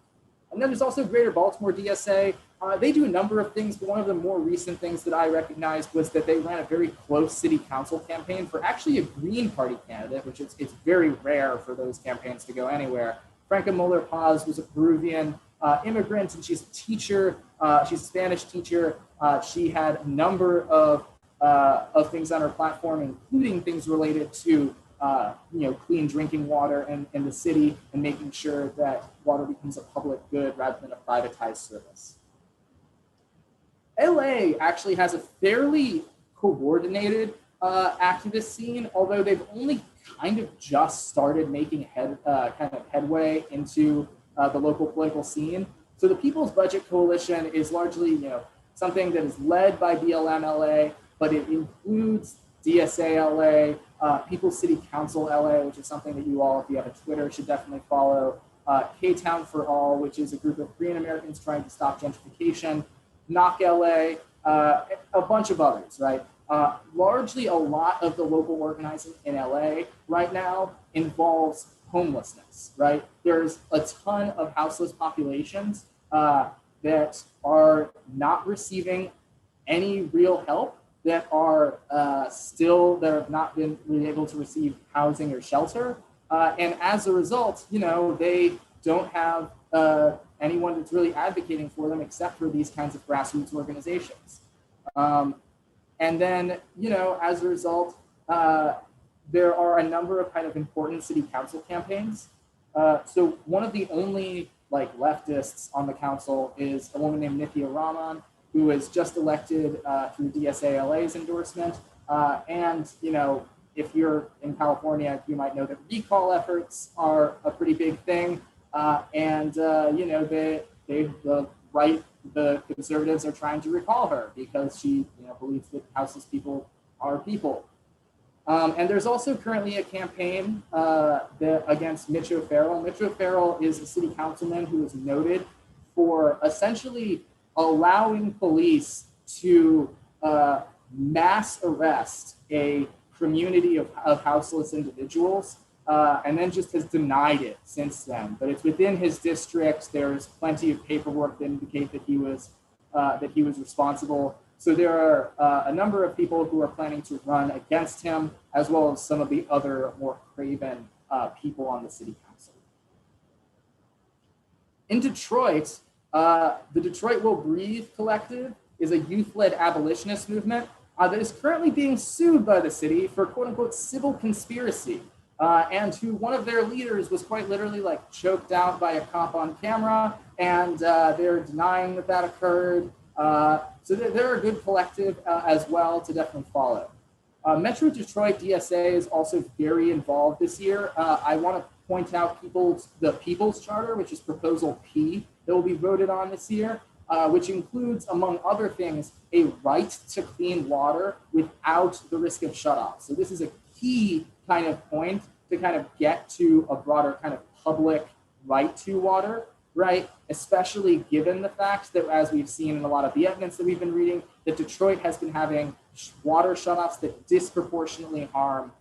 And then there's also Greater Baltimore DSA. They do a number of things, but one of the more recent things that I recognized was that they ran a very close city council campaign for actually a Green Party candidate, which it's very rare for those campaigns to go anywhere. Franca Muller-Paz was a Peruvian immigrant, and she's a teacher. She's a Spanish teacher. She had a number of things on her platform, including things related to clean drinking water in the city and making sure that water becomes a public good rather than a privatized service. LA actually has a fairly coordinated activist scene, although they've only kind of just started making headway into the local political scene. So the People's Budget Coalition is largely, something that is led by BLM LA, but it includes DSA LA, People's City Council LA, which is something that you all, if you have a Twitter, should definitely follow. K-Town for All, which is a group of Korean Americans trying to stop gentrification. Knock LA, a bunch of others, right? Largely a lot of the local organizing in LA right now involves homelessness, right? There's a ton of houseless populations that are not receiving any real help, that have not been really able to receive housing or shelter. And as a result, they don't have anyone that's really advocating for them except for these kinds of grassroots organizations. And then, as a result, there are a number of kind of important city council campaigns. So one of the only leftists on the council is a woman named Nithya Raman, who was just elected through DSA LA's endorsement. And, if you're in California, you might know that recall efforts are a pretty big thing. The conservatives are trying to recall her because she, believes that houseless people are people. And there's also currently a campaign against Mitch O'Farrell. Mitch O'Farrell is a city councilman who is noted for essentially allowing police to mass arrest a community of houseless individuals, and then just has denied it since then. But it's within his district. There's plenty of paperwork that indicate that he was responsible. So there are a number of people who are planning to run against him, as well as some of the other more craven people on the city council. In Detroit, the Detroit Will Breathe Collective is a youth-led abolitionist movement that is currently being sued by the city for quote-unquote civil conspiracy, and who one of their leaders was quite literally choked out by a cop on camera, and they're denying that occurred. So they're a good collective as well to definitely follow. Metro Detroit DSA is also very involved this year. I want to point out the People's Charter, which is Proposal P, that will be voted on this year, which includes, among other things, a right to clean water without the risk of shutoff. So this is a key kind of point to kind of get to a broader kind of public right to water, right? Especially given the fact that, as we've seen in a lot of the evidence that we've been reading, that Detroit has been having water shutoffs that disproportionately harm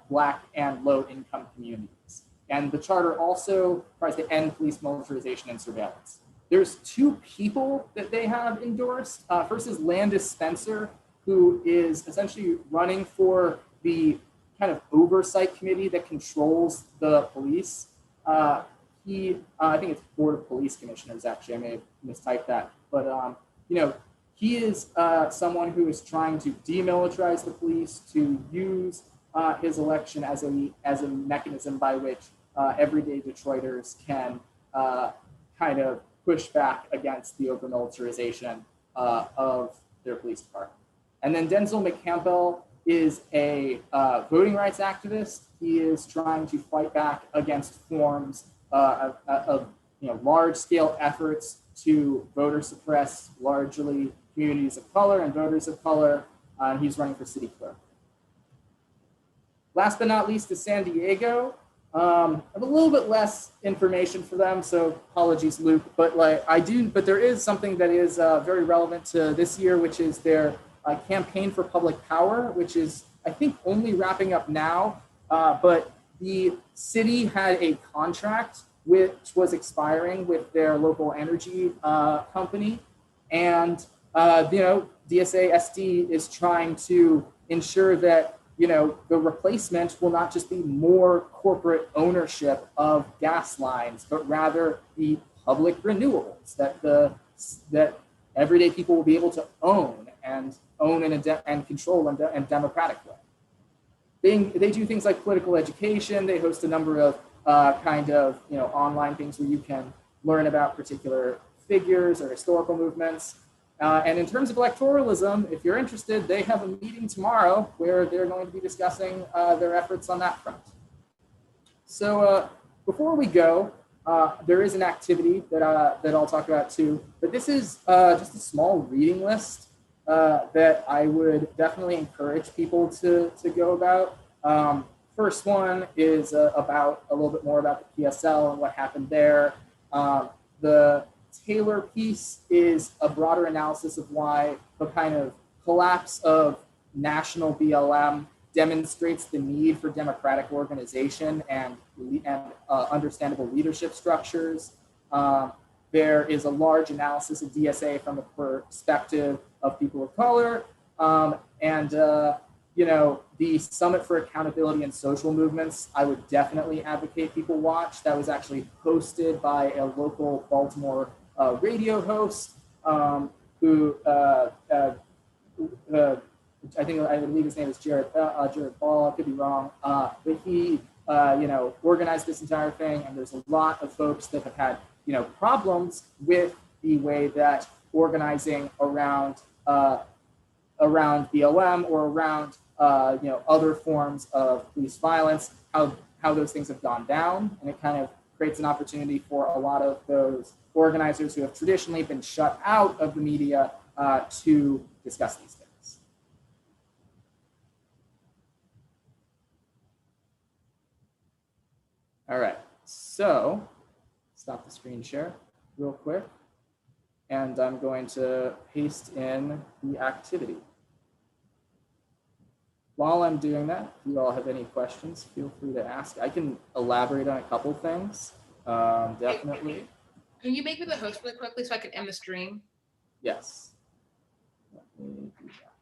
Black and low-income communities. And the charter also tries to end police militarization and surveillance. There's two people that they have endorsed. First is Landis Spencer, who is essentially running for the kind of oversight committee that controls the police. I think it's Board of Police Commissioners, actually. I may have mistyped that. But, he is someone who is trying to demilitarize the police, to use his election as a mechanism by which everyday Detroiters can kind of push back against the over-militarization of their police department. And then Denzel McCampbell is a voting rights activist. He is trying to fight back against forms of large-scale efforts to voter suppress largely communities of color and voters of color. He's running for city clerk. Last but not least is San Diego. I have a little bit less information for them, so apologies, Luke. But but there is something that is very relevant to this year, which is their campaign for public power, which is, I think, only wrapping up now. But the city had a contract which was expiring with their local energy company, and DSA SD is trying to ensure that the replacement will not just be more corporate ownership of gas lines, but rather be public renewables that everyday people will be able to own and control in a democratic way. They do things like political education. They host a number of online things where you can learn about particular figures or historical movements. And in terms of electoralism, if you're interested, they have a meeting tomorrow where they're going to be discussing their efforts on that front. So before we go, there is an activity that I'll talk about too, but this is just a small reading list that I would definitely encourage people to go about. First one is about a little bit more about the PSL and what happened there. The Taylor piece is a broader analysis of why the kind of collapse of national BLM demonstrates the need for democratic organization and understandable leadership structures. There is a large analysis of DSA from the perspective of people of color, the Summit for Accountability and Social Movements, I would definitely advocate people watch. That was actually hosted by a local Baltimore radio host who I believe his name is Jared Ball. I could be wrong, but he organized this entire thing. And there's a lot of folks that have had problems with the way that organizing around BLM or around other forms of police violence, how those things have gone down, and it kind of creates an opportunity for a lot of those organizers who have traditionally been shut out of the media to discuss these things. All right, so stop the screen share real quick, and I'm going to paste in the activity. While I'm doing that, if you all have any questions, feel free to ask. I can elaborate on a couple things, definitely. Can you make me the host really quickly so I can end the stream? Yes. Let me do that.